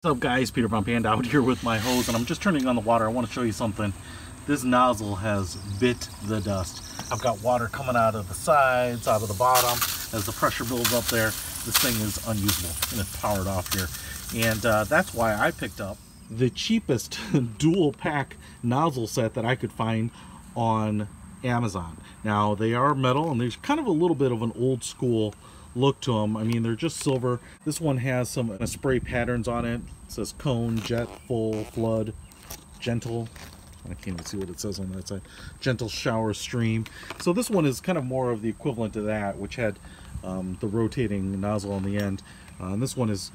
What's up guys, Peter from Panda out here with my hose, and I'm just turning on the water. I want to show you something. This nozzle has bit the dust. I've got water coming out of the sides, out of the bottom. As the pressure builds up there, this thing is unusable and it's powered off here. And that's why I picked up the cheapest dual pack nozzle set that I could find on Amazon. Now they are metal and there's kind of a little bit of an old school look to them. I mean, they're just silver. This one has some spray patterns on it. It says cone, jet, full, flood, gentle. I can't even see what it says on that side. Gentle, shower, stream. So this one is kind of more of the equivalent to that, which had the rotating nozzle on the end. And this one is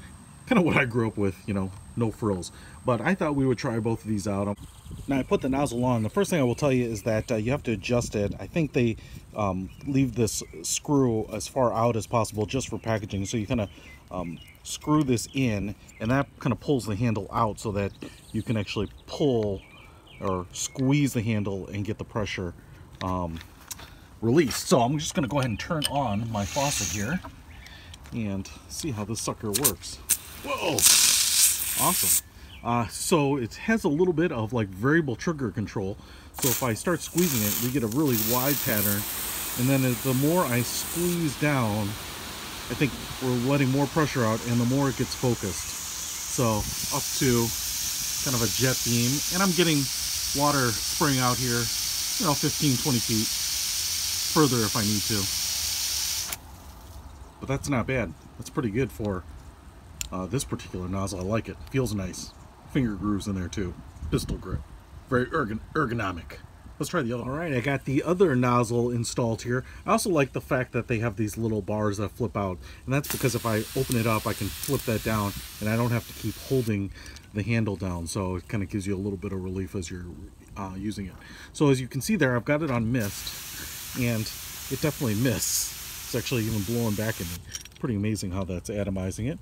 kind of what I grew up with, you know, no frills. But I thought we would try both of these out. Now I put the nozzle on. The first thing I will tell you is that you have to adjust it. I think they leave this screw as far out as possible just for packaging. So you kind of screw this in, and that kind of pulls the handle out so that you can actually pull or squeeze the handle and get the pressure released. So I'm just going to go ahead and turn on my faucet here and see how this sucker works. Whoa! Awesome. So it has a little bit of like variable trigger control. So if I start squeezing it, we get a really wide pattern. And then the more I squeeze down, I think we're letting more pressure out, and the more it gets focused. So up to kind of a jet beam, and I'm getting water spraying out here, you know, 15, 20 feet further if I need to. But that's not bad. That's pretty good for this particular nozzle. I like it. Feels nice. Finger grooves in there too. Pistol grip. Very ergonomic. Let's try the other one. All right, I got the other nozzle installed here. I also like the fact that they have these little bars that flip out. And that's because if I open it up, I can flip that down and I don't have to keep holding the handle down. So it kind of gives you a little bit of relief as you're using it. So as you can see there, I've got it on mist, and it definitely mists. It's actually even blowing back at me. Pretty amazing how that's atomizing it.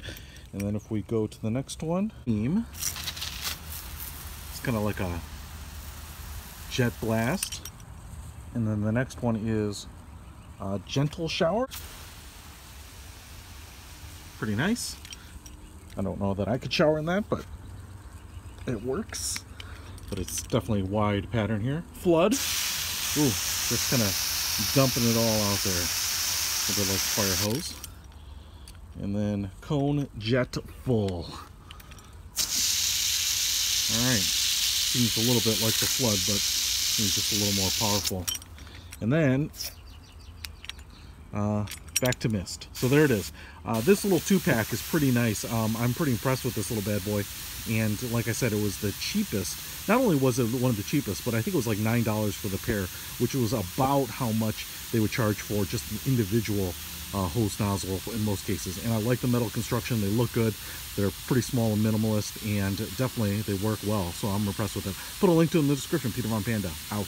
And then if we go to the next one, beam. It's kind of like a jet blast. And then the next one is gentle shower. Pretty nice. I don't know that I could shower in that, but it works. But it's definitely a wide pattern here. Flood. Ooh, just kind of dumping it all out there with a like fire hose. And then cone, jet, full. Alright. Seems a little bit like the flood, but it's just a little more powerful. And then back to mist. So there it is. This little 2-pack is pretty nice. I'm pretty impressed with this little bad boy. And like I said, it was the cheapest. Not only was it one of the cheapest, but I think it was like $9 for the pair, which was about how much they would charge for just an individual hose nozzle in most cases. And I like the metal construction. They look good. They're pretty small and minimalist, and definitely they work well. So I'm impressed with them. Put a link to them in the description. Peter von Panda out.